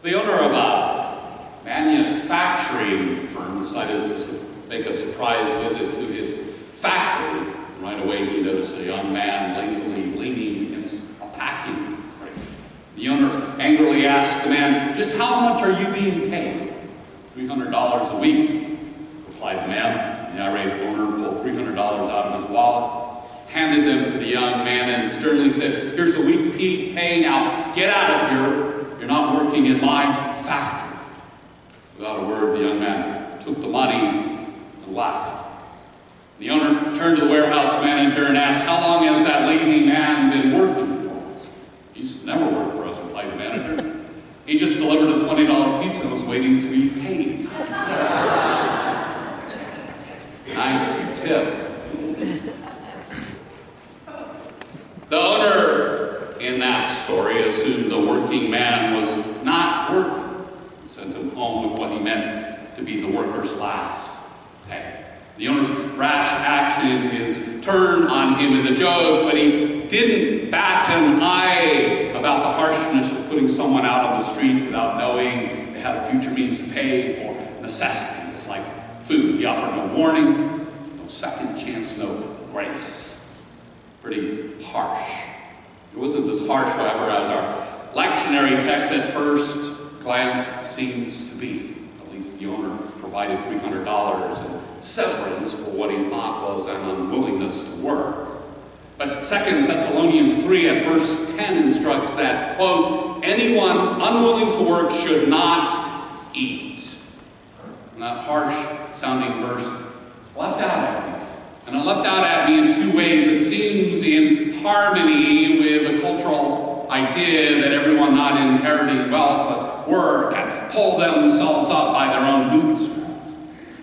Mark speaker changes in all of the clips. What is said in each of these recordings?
Speaker 1: The owner of a manufacturing firm decided to make a surprise visit to his factory. Right away he noticed a young man lazily leaning against a packing crate. The owner angrily asked the man, "Just how much are you being paid?" $300 a week, replied the man. The irate owner pulled $300 out of his wallet, handed them to the young man, and sternly said, "Here's a week pay, now get out of here. You're not working in my factory." Without a word, the young man took the money and left. The owner turned to the warehouse manager and asked, "How long has that lazy man been working for us?" "He's never worked for us," replied the manager. "He just delivered a $20 pizza and was waiting to be paid." Nice tip. The owner in that story assumed the working man was not working. He sent him home with what he meant to be the worker's last pay. The owner's rash action is turned on him in the joke, but he didn't bat an eye about the harshness of putting someone out on the street without knowing they had a future means to pay for necessities like food. He offered no warning, no second chance, no grace. Pretty harsh. It wasn't as harsh, however, as our lectionary text at first glance seems to be. At least the owner provided $300 in severance for what he thought was an unwillingness to work. But 2 Thessalonians 3 at verse 10 instructs that, quote, "Anyone unwilling to work should not eat." And that harsh-sounding verse leapt out at me. And it leapt out at me in two ways. It seems in harmony with the cultural idea that everyone not inheriting wealth must work and pull themselves up by their own bootstraps.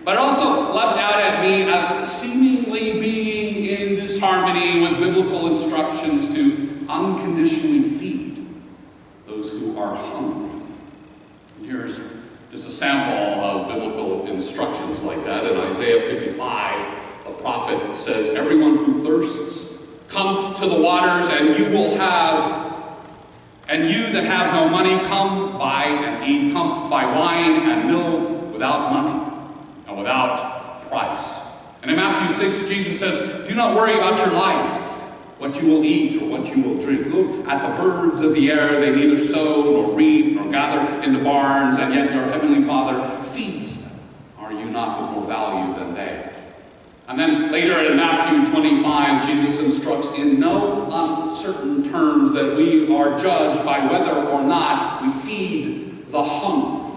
Speaker 1: But it also leapt out at me as seemingly being in disharmony with biblical instructions to unconditionally feed those who are hungry. Here's just a sample of biblical instructions like that. In Isaiah 55, the prophet says, "Everyone who thirsts, come to the waters, and you will have, and you that have no money, come buy and eat. Come buy wine and milk without money and without price." And in Matthew 6, Jesus says, "Do not worry about your life, what you will eat or what you will drink. Look at the birds of the air. They neither sow nor reap nor gather into barns, and yet your heavenly Father feeds them. Are you not of more value than they?" And then later in Matthew 25, Jesus instructs in no uncertain terms that we are judged by whether or not we feed the hungry.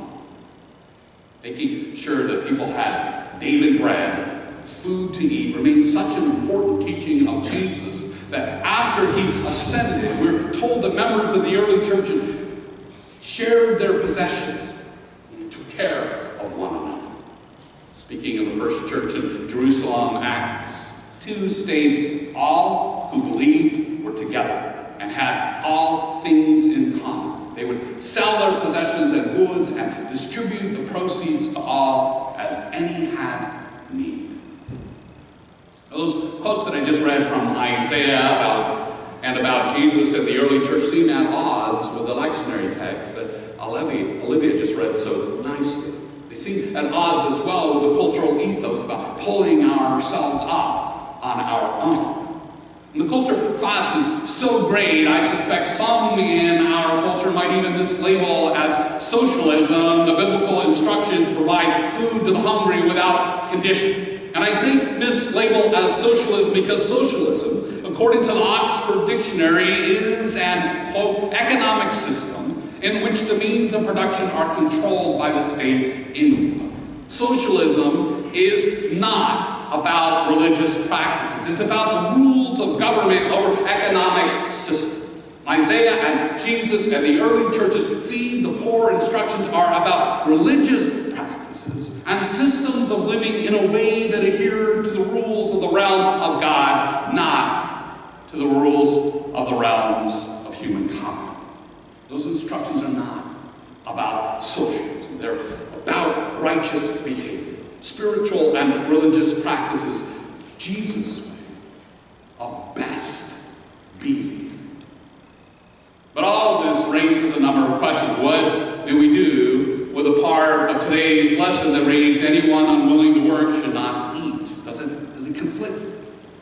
Speaker 1: Making sure that people had daily bread, food to eat, remains such an important teaching of Jesus that after he ascended, we're told that members of the early churches shared their possessions and took care of one another. Speaking of the first church in Jerusalem, Acts 2 states, all who believed were together and had all things in common. They would sell their possessions and goods and distribute the proceeds to all as any had need. Those quotes that I just read from Isaiah about Jesus and the early church seem at odds with the lectionary text that Olivia just read so nicely. They seem at odds as well with the cultural ethos about pulling ourselves up on our own. And the culture class is so great, I suspect some in our culture might even mislabel as socialism the biblical instruction to provide food to the hungry without condition. And I say mislabel as socialism because socialism, according to the Oxford Dictionary, is an, quote, economic system in which the means of production are controlled by the state in. Socialism is not about religious practices. It's about the rules of government over economic systems. Isaiah and Jesus and the early churches feed the poor instructions are about religious practices and systems of living in a way that adhere to the rules of the realm of God, not to the rules of the realms of humankind. Those instructions are not about socialism. They're about righteous behavior, spiritual and religious practices, Jesus' way of best being. But all of this raises a number of questions. What do we do today's lesson that reads, anyone unwilling to work should not eat. Does it conflict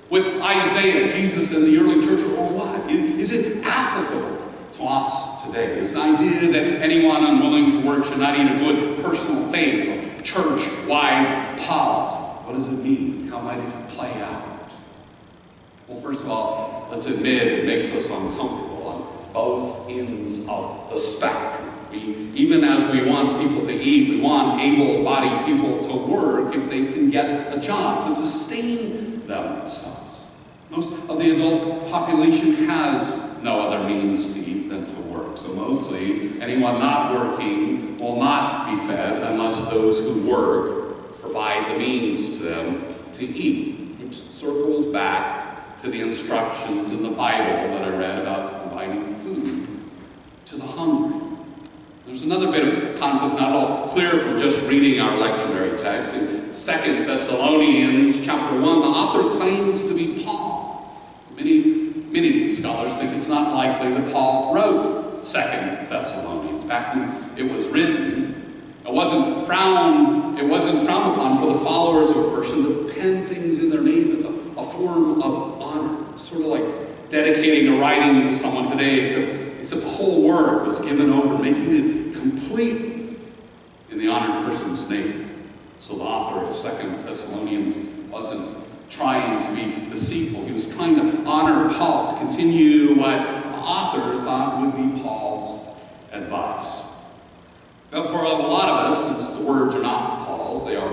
Speaker 1: with Isaiah, Jesus, and the early church, or what? Is it applicable to us today? This idea that anyone unwilling to work should not eat a good personal faith, a church-wide pause. What does it mean? How might it play out? Well, first of all, let's admit it makes us uncomfortable on both ends of the spectrum. Even as we want people to eat, we want able-bodied people to work if they can get a job to sustain themselves. Most of the adult population has no other means to eat than to work. So mostly, anyone not working will not be fed unless those who work provide the means to them to eat, which circles back to the instructions in the Bible that I read about providing food to the hungry. There's another bit of conflict, not all clear from just reading our lectionary text. In 2 Thessalonians chapter 1, the author claims to be Paul. Many scholars think it's not likely that Paul wrote 2 Thessalonians. Back when it was written, it wasn't frowned upon for the followers of a person to pen things in their name as a form of honor. Sort of like dedicating a writing to someone today, except the whole work was given over, making it completely in the honored person's name. So the author of 2 Thessalonians wasn't trying to be deceitful. He was trying to honor Paul, to continue what the author thought would be Paul's advice. Now, for a lot of us, since the words are not Paul's, they are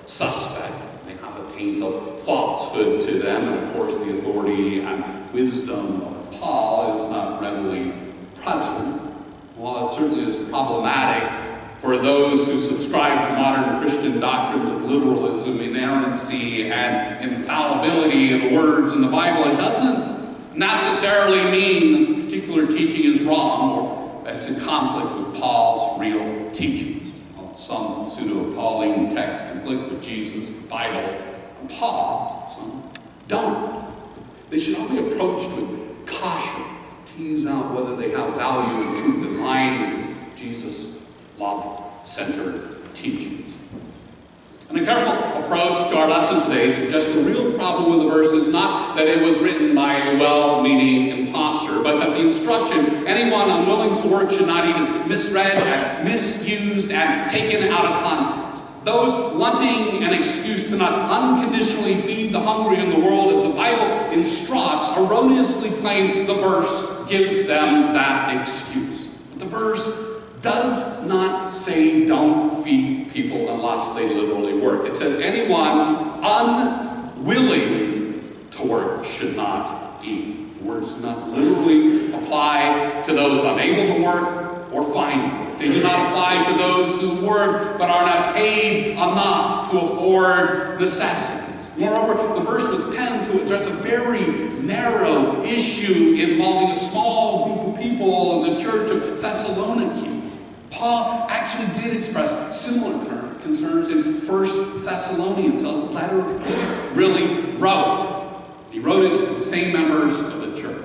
Speaker 1: suspect. They have a taint of falsehood to them, and of course the authority and wisdom of Paul is not readily present. While it certainly is problematic for those who subscribe to modern Christian doctrines of literalism, inerrancy, and infallibility of the words in the Bible, it doesn't necessarily mean that the particular teaching is wrong or that it's in conflict with Paul's real teachings. Well, some pseudo-Pauline texts conflict with Jesus, the Bible, and Paul. Some don't. They should all be approached with caution. Tease out whether they have value and truth in line with Jesus' love-centered teachings. And a careful approach to our lesson today suggests the real problem with the verse is not that it was written by a well-meaning impostor, but that the instruction, anyone unwilling to work should not eat, is misread and misused and taken out of context. Those wanting an excuse to not unconditionally feed the hungry in the world, as the Bible instructs, erroneously claim the verse gives them that excuse. But the verse does not say don't feed people unless they literally work. It says anyone unwilling to work should not eat. The words do not literally apply to those unable to work or find work. They do not apply to those who work but are not paid enough to afford necessities. Moreover, the verse was penned to address a very narrow issue involving a small group of people in the church of Thessaloniki. Paul actually did express similar concerns in 1 Thessalonians, a letter he really wrote. He wrote it to the same members of the church.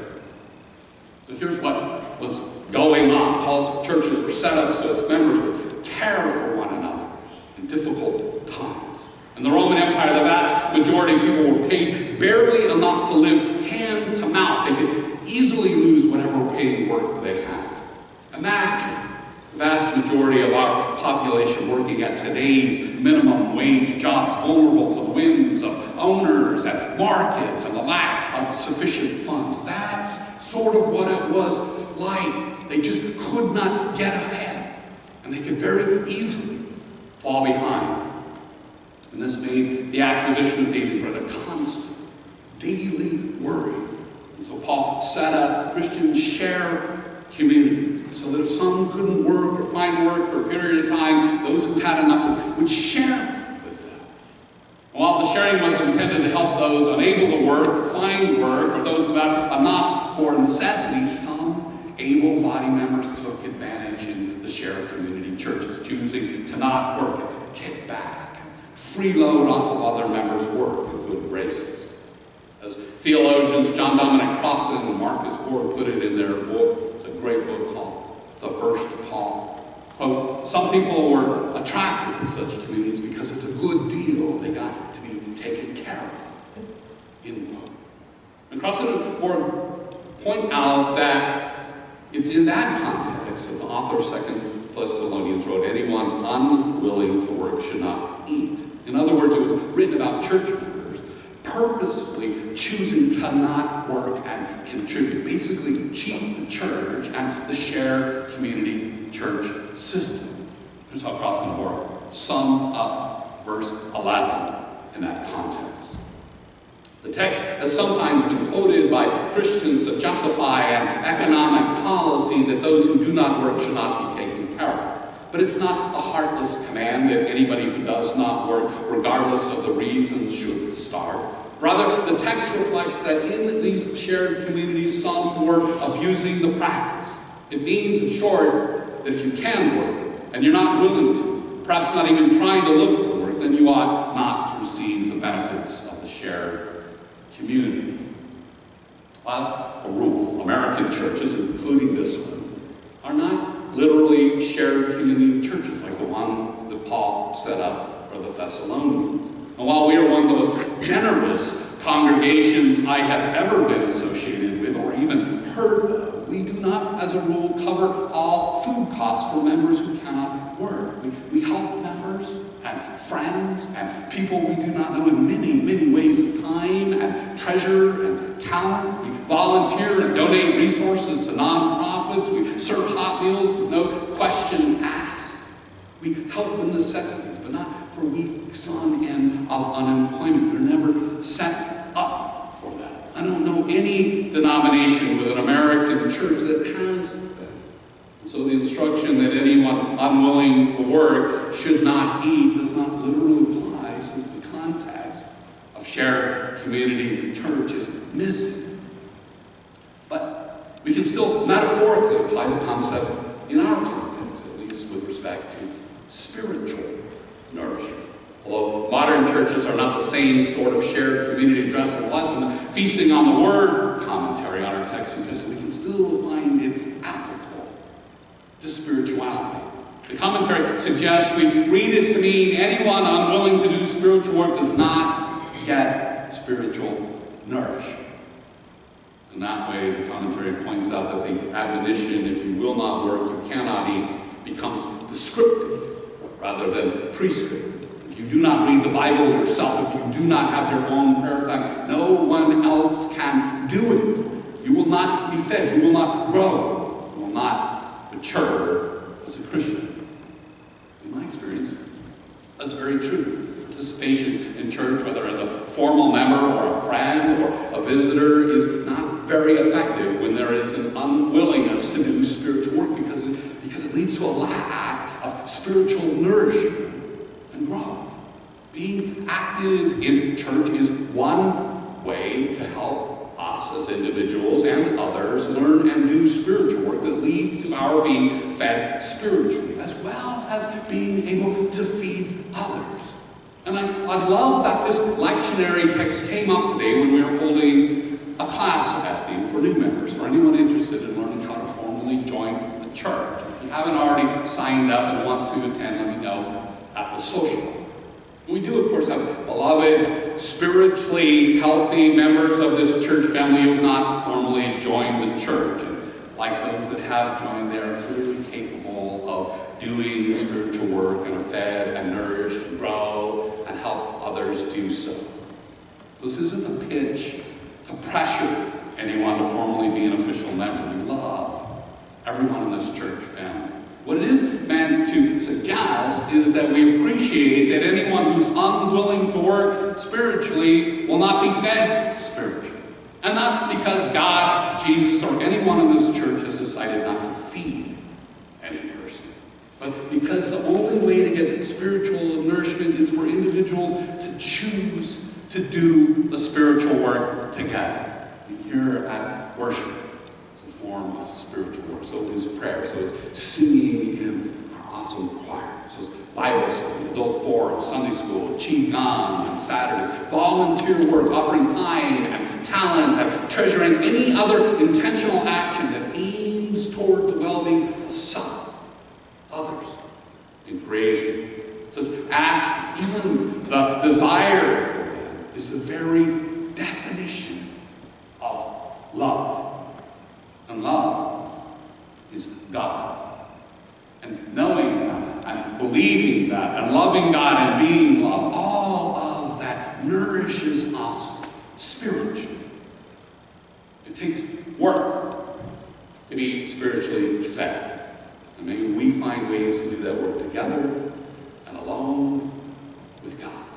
Speaker 1: So here's what was going on. Paul's churches were set up so its members would care for one another in difficult times. In the Roman Empire, the vast majority of people were paid barely enough to live hand to mouth. They could easily lose whatever paid work they had. Imagine the vast majority of our population working at today's minimum wage jobs, vulnerable to the whims of owners and markets and the lack of sufficient funds. That's sort of what it was like. They just could not get ahead, and they could very easily fall behind. And this made the acquisition of daily bread a constant, daily worry. And so Paul set up Christian share communities so that if some couldn't work or find work for a period of time, those who had enough would share with them. While the sharing was intended to help those unable to work or find work, or those who had enough for necessities, some able-bodied members took advantage in the share community churches, choosing to not work and kick back, freeload off of other members' work in good graces. As theologians John Dominic Crossan and Marcus Ward put it in their book, it's a great book called The First Paul, quote, some people were attracted to such communities because it's a good deal. They got to be taken care of. End quote. And Crossland point out that it's in that context that the author of 2 Thessalonians wrote, anyone unwilling to work should not eat. In other words, it was written about church members purposefully choosing to not work and contribute. Basically, cheat the church and the shared community church system. Here's how Crossland worked. Sum up verse 11 in that context. The text has sometimes been quoted by Christians to justify an economic policy that those who do not work should not be taken care of. But it's not a heartless command that anybody who does not work, regardless of the reasons, should starve. Rather, the text reflects that in these shared communities, some were abusing the practice. It means, in short, that if you can work and you're not willing to, perhaps not even trying to look for work, then you ought not to receive the benefits of the shared community. As a rule, American churches, including this one, are not literally shared community churches like the one that Paul set up for the Thessalonians. And while we are one of the most generous congregations I have ever been associated with or even heard of, we do not, as a rule, cover all food costs for members who cannot work. We help members and friends and people we do not know in many, many ways of time and treasure and talent. We volunteer and donate resources to nonprofits. We serve hot meals with no question asked. We help with necessities, but not for weeks on end of unemployment. We're never set up for that. I don't know any denomination with an American church that has that. So the instruction that anyone unwilling to work should not eat does not literally apply, since the context of shared community church is missing. But we can still metaphorically apply the concept in our context, at least with respect to spiritual nourishment. Although modern churches are not the same sort of shared community address and lesson, feasting on the word commentary on our text suggests we can still find it applicable to spirituality. The commentary suggests we read it to mean anyone unwilling to do spiritual work does not get spiritual nourishment. In that way, the commentary points out that the admonition, if you will not work, you cannot eat, becomes descriptive rather than prescriptive. If you do not read the Bible yourself, if you do not have your own prayer time, no one else can do it for you. You will not be fed, you will not grow, you will not mature as a Christian. In my experience, that's very true. Participation in church, whether as a formal member or a friend or a visitor, is not very effective when there is an unwillingness to do spiritual work because it leads to a lack of spiritual nourishment and growth. Being active in church is one way to help us as individuals and others learn and do spiritual work that leads to our being fed spiritually, as well as being able to feed others. And I love that this lectionary text came up today when we were holding a class at Eden for new members, for anyone interested in learning how to formally join the church. If you haven't already signed up and want to attend, let me know at the social. We do, of course, have beloved, spiritually healthy members of this church family who have not formally joined the church. And like those that have joined, they are clearly capable of doing spiritual work and are fed and nourished and grow and help others do so. This isn't a pitch to pressure anyone to formally be an official member. We love everyone in this church family. What it is meant to suggest is that we appreciate that anyone who's unwilling to work spiritually will not be fed spiritually. And not because God, Jesus, or anyone in this church has decided not to feed any person, but because the only way to get spiritual nourishment is for individuals to choose to do the spiritual work together. Here at worship, form of spiritual work. So is prayer. So is singing in our awesome choir. So is Bible study, adult forum, Sunday school, Qigong on Saturdays, volunteer work, offering time and talent and treasuring any other intentional action that aims toward the well-being of self, others, creation. Such actions, even the desire for them, is the very definition of love. And love is God. And knowing that, and believing that, and loving God and being loved, all of that nourishes us spiritually. It takes work to be spiritually fed. And maybe we find ways to do that work together and alone with God.